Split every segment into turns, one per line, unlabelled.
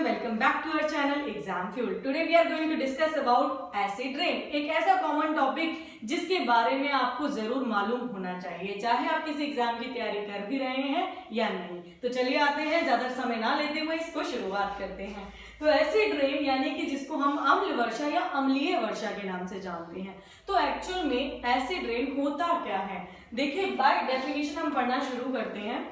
everyone, welcome back to our channel Exam Fuel. Today we are going to discuss about acid rain. एक ऐसा common topic जिसके बारे में आपको जरूर मालूम होना चाहिए, चाहे आप किसी एग्जाम की तैयारी कर भी रहे हैं या नहीं। तो चलिए आते हैं, ज्यादा समय ना लेते हुए इसको शुरुआत करते हैं। तो एसिड रेन यानी कि जिसको हम अम्ल वर्षा या अम्लीय वर्षा के नाम से जानते हैं। तो एक्चुअल में एसिड रेन होता क्या है, देखिए बाय डेफिनेशन हम पढ़ना शुरू करते हैं।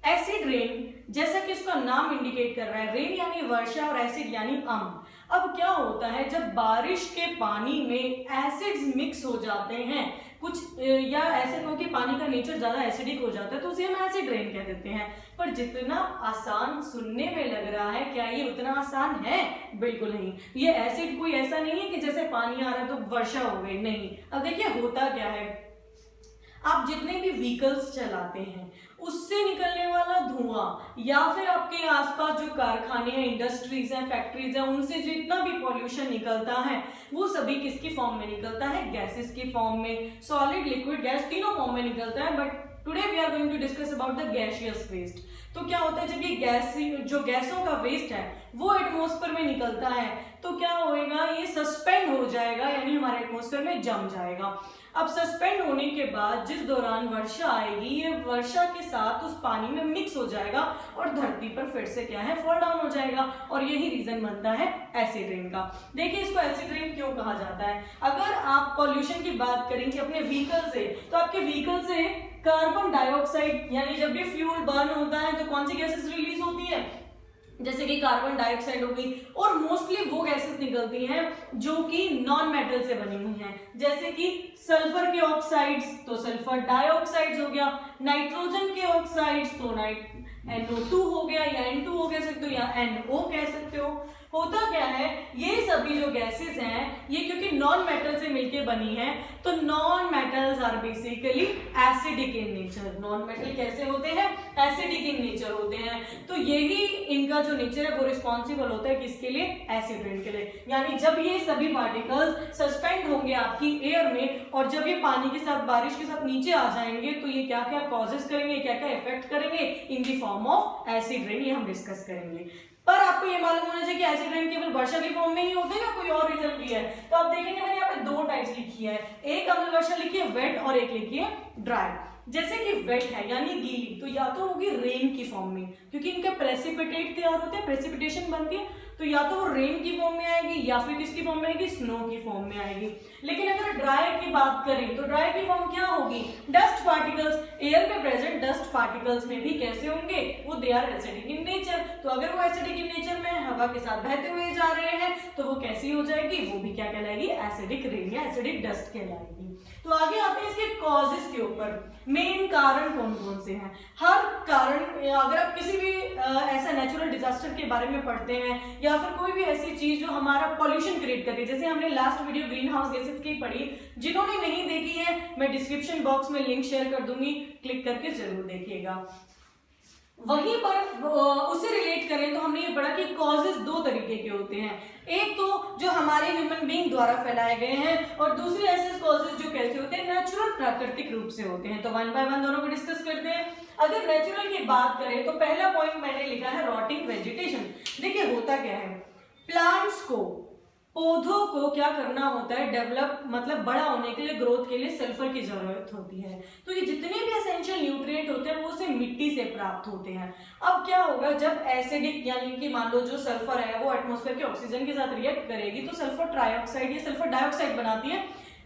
एसिड रेन जैसा कि इसका नाम इंडिकेट कर रहा है, रेन यानी वर्षा और एसिड यानी अम्ल। अब क्या होता है, जब बारिश के पानी में एसिड्स मिक्स हो जाते हैं कुछ, या ऐसे कहो कि पानी का नेचर ज्यादा एसिडिक हो जाता है तो उसे हम एसिड रेन कह देते हैं। पर जितना आसान सुनने में लग रहा है, क्या ये उतना आसान है? बिल्कुल नहीं। ये एसिड कोई ऐसा नहीं है कि जैसे पानी आ रहा है तो वर्षा हो गई, नहीं। अब देखिए होता क्या है, आप जितने भी व्हीकल्स चलाते हैं उससे निकलने वाला धुआं या फिर आपके आसपास जो कारखाने हैं, इंडस्ट्रीज हैं, फैक्ट्रीज हैं, उनसे जितना भी पॉल्यूशन निकलता है वो सभी किसकी फॉर्म में निकलता है? गैसेस की फॉर्म में। सॉलिड, लिक्विड, गैस तीनों फॉर्म में निकलता है। But today we are going to discuss about the gaseous waste. तो क्या होता है, जब ये गैस जो गैसों का वेस्ट है वो एटमॉस्फेयर में निकलता है तो क्या होएगा, ये सस्पेंड हो जाएगा, यानी हमारे एटमॉस्फेयर में जम जाएगा। अब सस्पेंड होने के बाद जिस दौरान वर्षा आएगी, ये वर्षा के साथ उस पानी में मिक्स हो जाएगा और धरती पर फिर से क्या है, फॉल डाउन हो जाएगा। और यही रीजन बनता है एसिड रेन का। देखिए इसको एसिड रेन क्यों कहा जाता है। अगर आप पॉल्यूशन की बात करेंगे अपने व्हीकल से, तो आपके व्हीकल से कार्बन डाइऑक्साइड, यानी जब भी फ्यूल बर्न होता है तो कौन सी गैसेस रिलीज होती है, जैसे कि कार्बन डाइऑक्साइड हो गई। और मोस्टली वो गैसेस निकलती हैं जो कि नॉन मेटल से बनी हुई हैं, जैसे कि सल्फर के ऑक्साइड्स तो सल्फर डाइऑक्साइड्स हो गया, नाइट्रोजन के ऑक्साइड्स तो NO2 हो गया या N2 हो कह सकते हो या NO कह सकते हो। होता क्या है, ये सभी जो गैसेस हैं ये क्योंकि नॉन मेटल से मिलके बनी हैं, तो non metals are basically acidic in nature. Non metal कैसे होते हैं? एसिडिक इन नेचर होते हैं। तो यही इनका जो नेचर है वो रिस्पॉन्सिबल होता है किसके लिए? एसिड रेन के लिए। यानी जब ये सभी पार्टिकल्स सस्पेंड होंगे आपकी एयर में और जब ये पानी के साथ, बारिश के साथ नीचे आ जाएंगे तो ये क्या क्या कॉजेस करेंगे, क्या क्या इफेक्ट करेंगे in the form of acid rain, ये हम डिस्कस करेंगे। पर आपको ये मालूम होना चाहिए कि एसिड रेन केवल वर्षा के फॉर्म में ही होते हैं या कोई और रीजन भी है। तो आप देखेंगे मैंने यहाँ पे दो टाइप्स लिखी है, एक अम्ल वर्षा लिखी है वेट और एक लिखी है ड्राई। जैसे कि वेट है यानी गीली, तो या तो होगी रेन की फॉर्म में, क्योंकि इनके प्रेसिपिटेट तैयार होते हैं, प्रेसिपिटेशन बनती है, तो या तो वो रेन की फॉर्म में आएगी या फिर किसकी फॉर्म में आएगी? स्नो की फॉर्म में आएगी। लेकिन अगर ड्राई की बात करें तो ड्राई की फॉर्म क्या होगी? डस्ट पार्टिकल्स, एयर में प्रेजेंट डस्ट पार्टिकल्स में भी कैसे होंगे? वो they are acidic in nature. तो अगर वो एसिडिक इन नेचर में हवा के साथ बहते हुए जा रहे हैं तो वो कैसी हो जाएगी? वो भी क्या कहलाएगी? एसिडिक रेन या एसिडिक डस्ट कहलाएगी। तो आगे आते हैं इसके कॉजेस के ऊपर। मेन कारण कौन कौन से हैं? हर कारण, अगर आप किसी भी ऐसा नेचुरल डिजास्टर के बारे में पढ़ते हैं या फिर कोई भी ऐसी चीज जो हमारा पॉल्यूशन क्रिएट करती है, जैसे हमने last video green house gases की पढ़ी, जिन्होंने नहीं देखी है मैं डिस्क्रिप्शन बॉक्स में लिंक शेयर कर दूंगी, क्लिक करके जरूर देखिएगा। वहीं पर उससे रिलेट करें तो हमने ये पढ़ा कि कॉजेस दो तरीके के होते हैं, एक तो जो हमारे ह्यूमन बीइंग द्वारा फैलाए गए हैं और दूसरे ऐसे कॉजेस जो कैसे होते हैं? नेचुरल, प्राकृतिक रूप से होते हैं। तो वन बाय वन दोनों को डिस्कस करते हैं। अगर नेचुरल की बात करें तो पहला पॉइंट मैंने लिखा है रॉटिंग वेजिटेशन। देखिए होता क्या है, प्लांट्स को, पौधों को क्या करना होता है? डेवलप, मतलब बड़ा होने के लिए, ग्रोथ के लिए सल्फर की जरूरत होती है। तो ये जितने भी एसेंशियल न्यूट्रिएंट होते हैं वो उसे मिट्टी से प्राप्त होते हैं। अब क्या होगा, जब एसिडिक यानी कि मान लो जो सल्फर है वो एटमॉस्फेयर के ऑक्सीजन के साथ रिएक्ट करेगी तो सल्फर ट्राइऑक्साइड या सल्फर डाइऑक्साइड बनाती है।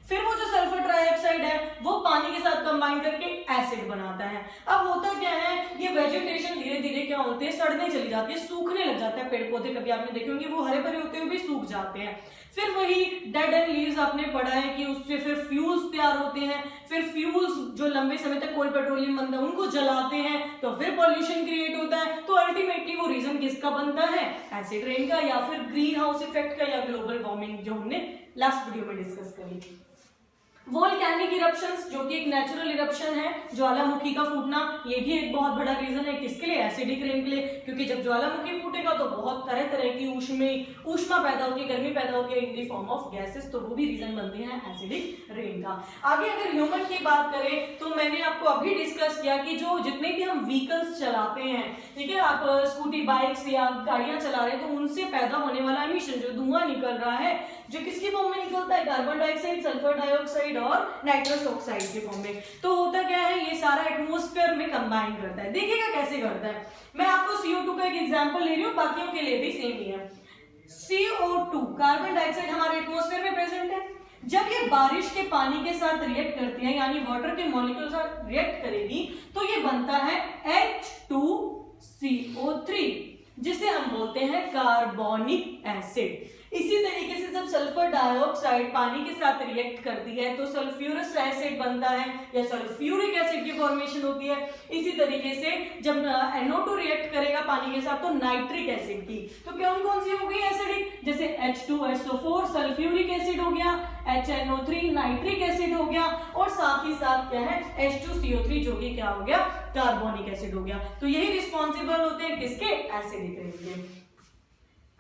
फिर वो जो सल्फर ट्राइऑक्साइड है वो पानी के साथ कंबाइन करके एसिड बनाता है। अब होता क्या है, ये वेजिटेशन धीरे धीरे क्या होते हैं? सड़ने चली जाती है, सूखने लग जाता है। पेड़ पौधे कभी आपने देखे होंगे वो हरे भरे होते हुए भी सूख जाते हैं। फिर वही डेड एंड लीव्स आपने पढ़ा है कि उससे फिर फ्यूल्स तैयार होते हैं। फिर फ्यूल्स जो लंबे समय तक कोल पेट्रोलियम बनता है उनको जलाते हैं तो फिर पॉल्यूशन क्रिएट होता है। तो अल्टीमेटली वो रीजन किसका बनता है? एसिड रेन का या फिर ग्रीन हाउस इफेक्ट का या ग्लोबल वार्मिंग, जो हमने लास्ट वीडियो में डिस्कस करी थी। वोल्केनिक इरप्शंस, जो कि एक नेचुरल इरप्शन है, ज्वालामुखी का फूटना, ये भी एक बहुत बड़ा रीजन है किसके लिए, एसिडिक रेन के लिए, क्योंकि जब ज्वालामुखी फूटेगा तो बहुत तरह तरह की ऊष्मा पैदा होगी, गर्मी पैदा होगी in the form of gases, तो वो भी रीजन बनते हैं एसिडिक रेन का। आगे अगर ह्यूमन की बात करें तो मैंने आपको अभी डिस्कस किया कि जो जितने भी हम व्हीकल्स चलाते हैं, ठीक है, आप स्कूटी, बाइक्स या गाड़ियां चला रहे हैं, तो उनसे पैदा होने वाला एमिशन, जो धुआं निकल रहा है, जो किसकी फॉर्म में निकलता है, कार्बन डाइऑक्साइड, सल्फर डाइऑक्साइड और नाइट्रस ऑक्साइड के फॉर्म में। तो होता क्या है, ये सारा एटमॉस्फेयर में कंबाइन करता है। देखिएगा कैसे करता है। मैं आपको CO2 का एक एग्जांपल ले रही हूँ, बाकियों के लिए भी सेम ही है। CO2 कार्बन डाइऑक्साइड हमारे एटमॉस्फेयर में प्रेजेंट है। जब ये बारिश के पानी के साथ रिएक्ट करती है, यानी वाटर के मॉलिक्यूल साथ रिएक्ट करेगी, तो ये बनता है H2CO3, जिसे हम बोलते हैं कार्बोनिक एसिड। इसी तरीके से जब सल्फर डाइऑक्साइड पानी के साथ रिएक्ट करती है तो सल्फ्यूरस एसिड बनता है या सल्फ्यूरिक एसिड की फॉर्मेशन होती है। इसी तरीके से जब NO2 रिएक्ट करेगा पानी के साथ तो नाइट्रिक एसिड की, तो कौन सी हो गई एसिडिक, जैसे H2SO4 सल्फ्यूरिक एसिड हो गया, HNO3 नाइट्रिक एसिड हो गया, और साथ ही साथ क्या है, H2CO3 जो कि क्या हो गया, कार्बोनिक एसिड हो गया। तो यही रिस्पॉन्सिबल होते हैं किसके, एसिडिक रेन के।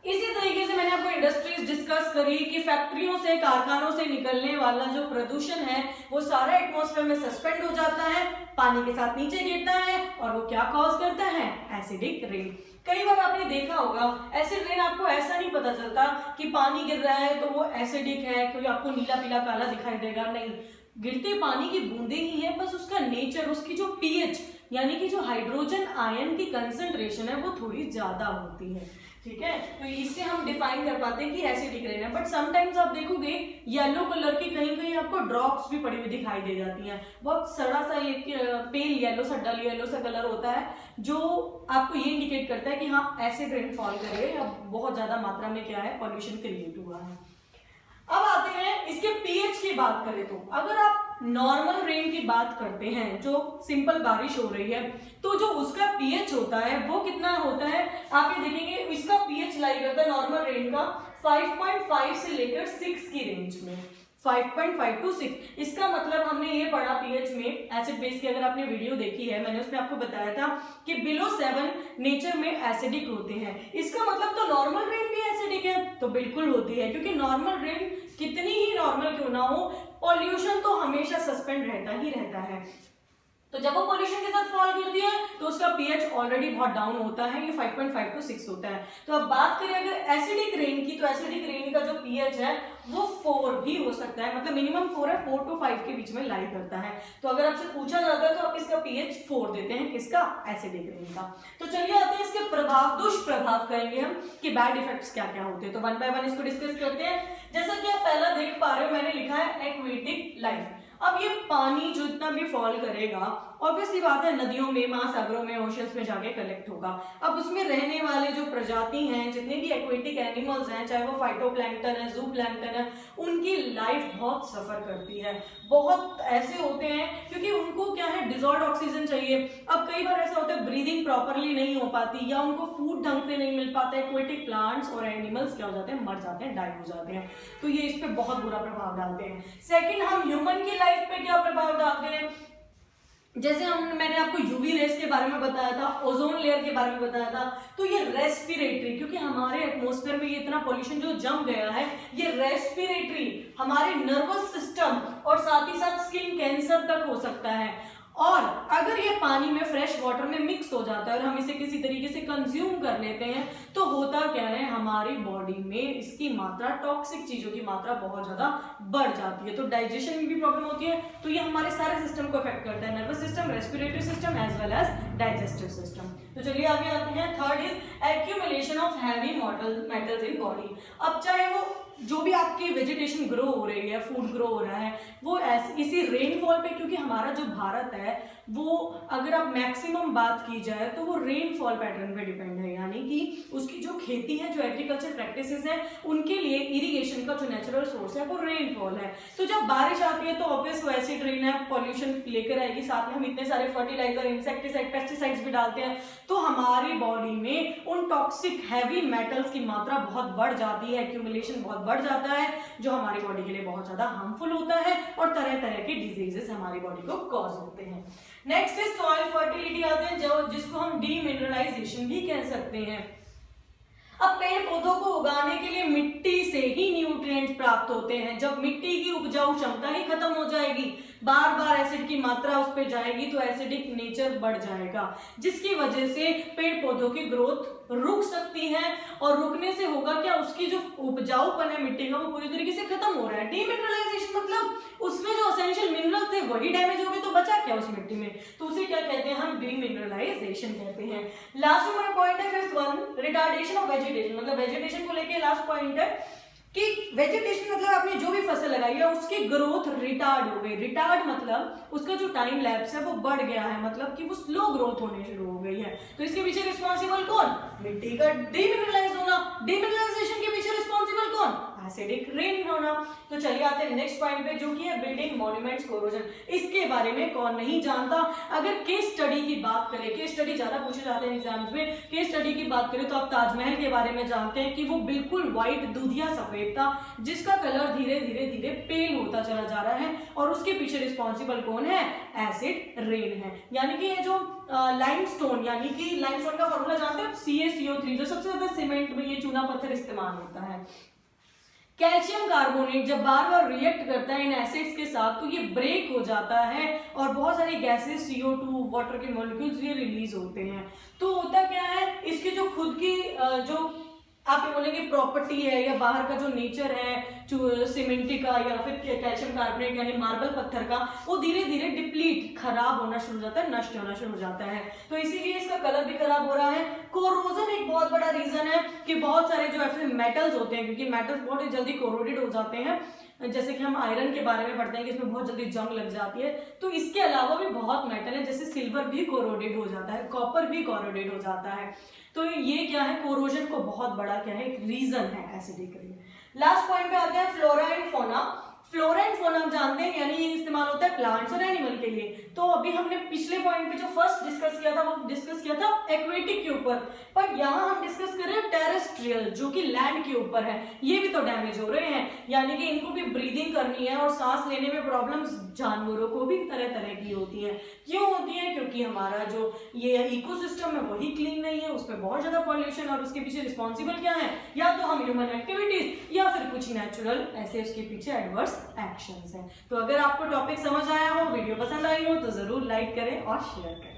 इसी तरीके से मैंने आपको इंडस्ट्रीज डिस्कस करी कि फैक्ट्रियों से, कारखानों से निकलने वाला जो प्रदूषण है वो सारा एटमॉस्फेयर में सस्पेंड हो जाता है, पानी के साथ नीचे गिरता है, और वो क्या कॉज करता है, एसिडिक रेन। कई बार आपने देखा होगा एसिड रेन, आपको ऐसा नहीं पता चलता कि पानी गिर रहा है तो वो एसिडिक है, क्योंकि आपको नीला पीला काला दिखाई देगा, नहीं, गिरते पानी की बूंदे ही है, बस उसका नेचर, उसकी जो pH यानी कि जो हाइड्रोजन आयन की कंसंट्रेशन है वो थोड़ी ज्यादा होती है, ठीक है। तो इससे हम डिफाइन कर पाते हैं कि एसिडिक रेन है। बट समटाइम्स आप देखोगे येलो कलर की कहीं कहीं आपको ड्रॉप्स भी पड़ी हुई दिखाई दे जाती हैं, बहुत सड़ा सा ये पेल येलो सा, डल येलो सा कलर होता है, जो आपको ये इंडिकेट करता है कि हाँ एसिड रेन फॉल कर रही है या बहुत ज्यादा मात्रा में क्या है, पॉल्यूशन क्रिएट हुआ है। अब आते हैं इसके pH की बात करें तो अगर आप नॉर्मल रेन की बात करते हैं, जो सिंपल बारिश हो रही है, तो जो उसका pH होता है वो कितना होता है, आप ये देखेंगे इसका pH लाई करता है नॉर्मल रेन का 5.5 से लेकर 6 की रेंज में, 5.5 to 6। इसका मतलब हमने ये पढ़ा pH में, एसिड बेस की अगर आपने वीडियो देखी है, मैंने उसमें आपको बताया था कि बिलो 7 नेचर में एसिडिक होते हैं। इसका मतलब तो नॉर्मल रेन भी एसिडिक है, तो बिल्कुल होती है, क्योंकि नॉर्मल रेन कितनी ही नॉर्मल क्यों ना हो, पॉल्यूशन तो हमेशा सस्पेंड रहता ही रहता है। तो जब वो पॉल्यूशन के साथ फॉल करती है तो उसका pH ऑलरेडी बहुत डाउन होता है, ये 5.5 to 6 होता है। तो अब बात करें अगर एसिडिक रेन की, तो एसिडिक रेन का जो pH है वो 4 भी हो सकता है, मतलब मिनिमम 4 है, 4 to 5 के बीच में लाई करता है। तो अगर आपसे पूछा जाता है तो आप इसका pH 4 देते हैं, किसका, एसिडिक रेन का। तो चलिए आते हैं इसके प्रभाव, दुष्प्रभाव करेंगे हम कि बैड इफेक्ट्स क्या क्या होते हैं, तो वन बाय वन इसको डिस्कस करते हैं। जैसा कि आप पहला देख पा रहे हो, मैंने लिखा है एक्वेटिक लाइफ। अब ये पानी जो इतना भी फॉल करेगा, ऑब्वियसली बात है नदियों में, महासागरों में, ओशंस में जाके कलेक्ट होगा। अब उसमें रहने वाले जो प्रजाति हैं, जितने भी एक्वेटिक एनिमल्स हैं, चाहे वो फाइटोप्लैंक्टन है, ज़ूप्लैंक्टन है, उनकी लाइफ बहुत सफर करती है। बहुत ऐसे होते हैं क्योंकि उनको क्या है, डिजॉल्व ऑक्सीजन चाहिए। अब कई बार ऐसा होता है ब्रीदिंग प्रॉपरली नहीं हो पाती, या उनको फूड ढंग से नहीं मिल पाता, एक्वेटिक प्लांट्स और एनिमल्स क्या हो जाते हैं, मर जाते हैं, डाई हो जाते हैं। तो ये इस पे बहुत बुरा प्रभाव डालते हैं। सेकंड, हम ह्यूमन की लाइफ पे क्या प्रभाव डालते हैं, जैसे मैंने आपको यूवी रेस के बारे में बताया था, ओजोन लेयर के बारे में बताया था, तो ये रेस्पिरेटरी, क्योंकि हमारे एटमॉस्फेयर में ये इतना पॉल्यूशन जो जम गया है, ये रेस्पिरेटरी, हमारे नर्वस सिस्टम और साथ ही साथ स्किन कैंसर तक हो सकता है। और अगर ये पानी में, फ्रेश वाटर में मिक्स हो जाता है और हम इसे किसी तरीके से कंज्यूम कर लेते हैं, तो होता क्या है, हमारी बॉडी में इसकी मात्रा, टॉक्सिक चीजों की मात्रा बहुत ज्यादा बढ़ जाती है, तो डाइजेशन में भी प्रॉब्लम होती है। तो ये हमारे सारे सिस्टम को इफेक्ट करता है, nervous system, respiratory system as well as digestive system. तो चलिए आगे आते हैं। Third is accumulation of heavy metals in body. अब चाहे वो जो भी आपकी वेजिटेशन ग्रो हो रही है, फूड ग्रो हो रहा है, वो इसी रेनफॉल पे, क्योंकि हमारा जो भारत है वो अगर आप मैक्सिमम बात की जाए तो वो रेनफॉल पैटर्न पे डिपेंड है, यानी कि उसकी जो खेती है, जो एग्रीकल्चर प्रैक्टिसेस हैं, उनके लिए इरिगेशन का जो नेचुरल सोर्स है वो रेनफॉल है। तो जब बारिश आती है तो ऑब्वियस वो एसिड रेन है, पॉल्यूशन लेकर आएगी, साथ में हम इतने सारे फर्टिलाइजर, इंसेक्टिसाइड, पेस्टिसाइड्स भी डालते हैं, तो हमारी बॉडी में उन टॉक्सिक हैवी मेटल्स की मात्रा बहुत बढ़ जाती है, एक्यूमुलेशन बहुत बढ़ जाता है, जो हमारी बॉडी के लिए बहुत ज्यादा हार्मफुल होता है और तरह तरह के डिजीजेस हमारी बॉडी को कॉज होते हैं। नेक्स्ट इज सॉइल फर्टिलिटी आते हैं, जो जिसको हम डीमिनरलाइजेशन भी कह सकते हैं। अब पेड़ पौधों को उगाने के लिए मिट्टी से ही न्यूट्रिएंट्स प्राप्त होते हैं। जब मिट्टी की उपजाऊ क्षमता ही खत्म हो जाएगी, बार बार एसिड की मात्रा उस पर जाएगी, तो एसिडिक नेचर बढ़ जाएगा, जिसकी वजह से पेड़ पौधों की ग्रोथ रुक सकती है। और रुकने से होगा क्या, उसकी जो उपजाऊपन है मिट्टी का वो पूरी तरीके से खत्म हो रहा है। डीमिनरलाइजेशन मतलब उसमें जो एसेंशियल मिनरल थे वही डैमेज हो गए, तो बचा क्या उस मिट्टी में, तो उसे क्या कहते हैं, हम डीमिनरलाइजेशन कहते हैं। लास्ट में पॉइंट है fifth one, retardation of vegetation. मतलब वेजिटेशन को लेके लास्ट पॉइंट है कि वेजिटेशन मतलब आपने जो भी फसल लगाई है उसकी ग्रोथ रिटार्ड हो गई। रिटार्ड मतलब उसका जो टाइम लैप्स है वो बढ़ गया है, मतलब कि वो स्लो ग्रोथ होने शुरू हो गई है। तो इसके पीछे रिस्पॉन्सिबल कौन, मिट्टी का डीमिनरलाइज होना। डीमिनरलाइजेशन के पीछे रिस्पॉन्सिबल कौन, एसिडिक रेन होना। तो चलिए आते हैं नेक्स्ट पॉइंट पे, जो कि है बिल्डिंग मॉन्यूमेंट्स कोरोजन। इसके बारे में कौन नहीं जानता। अगर केस स्टडी की बात करें, केस स्टडी ज्यादा पूछे जाते हैं एग्जाम्स में, केस स्टडी की बात करें तो आप ताजमहल के बारे में जानते हैं कि वो बिल्कुल व्हाइट दूधिया सफेद था, जिसका कलर धीरे धीरे धीरे पेल होता चला जा रहा है, और उसके पीछे रिस्पॉन्सिबल कौन है, एसिड रेन है। यानी कि ये जो लाइमस्टोन, यानी कि लाइमस्टोन का फॉर्मूला जानते हैं, CaCO3, जो सबसे ज्यादा सीमेंट में ये चूना पत्थर इस्तेमाल होता है। कैल्शियम कार्बोनेट जब बार बार रिएक्ट करता है इन एसिड्स के साथ, तो ये ब्रेक हो जाता है और बहुत सारी गैसेस, CO2, वाटर के मॉलिक्यूल्स ये रिलीज होते हैं। तो होता क्या है, इसकी जो खुद की जो आप ये बोलेंगे प्रॉपर्टी है या बाहर का जो नेचर है सीमेंटी का या फिर कैल्शियम कार्बोनेट यानी मार्बल पत्थर का, वो धीरे धीरे डिप्लीट, खराब होना शुरू हो जाता है, नष्ट होना शुरू हो जाता है। तो इसीलिए इसका कलर भी खराब हो रहा है। कोरोजन एक बहुत बड़ा रीजन है कि बहुत सारे जो ऐसे मेटल्स होते हैं, क्योंकि मेटल्स बहुत ही जल्दी कोरोडेड हो जाते हैं, जैसे कि हम आयरन के बारे में पढ़ते हैं कि इसमें बहुत जल्दी जंग लग जाती है। तो इसके अलावा भी बहुत मेटल है, जैसे सिल्वर भी कोरोडेड हो जाता है, कॉपर भी कोरोडेड हो जाता है। तो ये क्या है, कोरोजन को बहुत बड़ा क्या है, एक रीजन है एसिडिक रेन। लास्ट पॉइंट पे आते हैं flora and fauna. Flora and fauna हम जानते हैं, यानी ये इस्तेमाल होता है प्लांट्स और एनिमल के लिए। तो अभी हमने पिछले पॉइंट पे जो फर्स्ट डिस्कस किया था वो डिस्कस किया था एक्वेटिक के ऊपर, पर यहाँ हम डिस्कस कर रहे हैं टेरेस्ट्रियल, जो कि लैंड के ऊपर है। ये भी तो डैमेज हो रहे हैं, यानी कि इनको भी ब्रीदिंग करनी है और सांस लेने में प्रॉब्लम्स जानवरों को भी तरह तरह की होती है। क्यों होती है, क्योंकि हमारा जो ये इकोसिस्टम है वही क्लीन नहीं है, उसमें बहुत ज्यादा पॉल्यूशन, और उसके पीछे रिस्पॉन्सिबल क्या है, या तो हम ह्यूमन एक्टिविटीज या फिर कुछ नेचुरल ऐसे उसके पीछे एडवर्स एक्शंस हैं। तो अगर आपको टॉपिक समझ आया हो, वीडियो पसंद आई हो, तो जरूर लाइक करें और शेयर करें।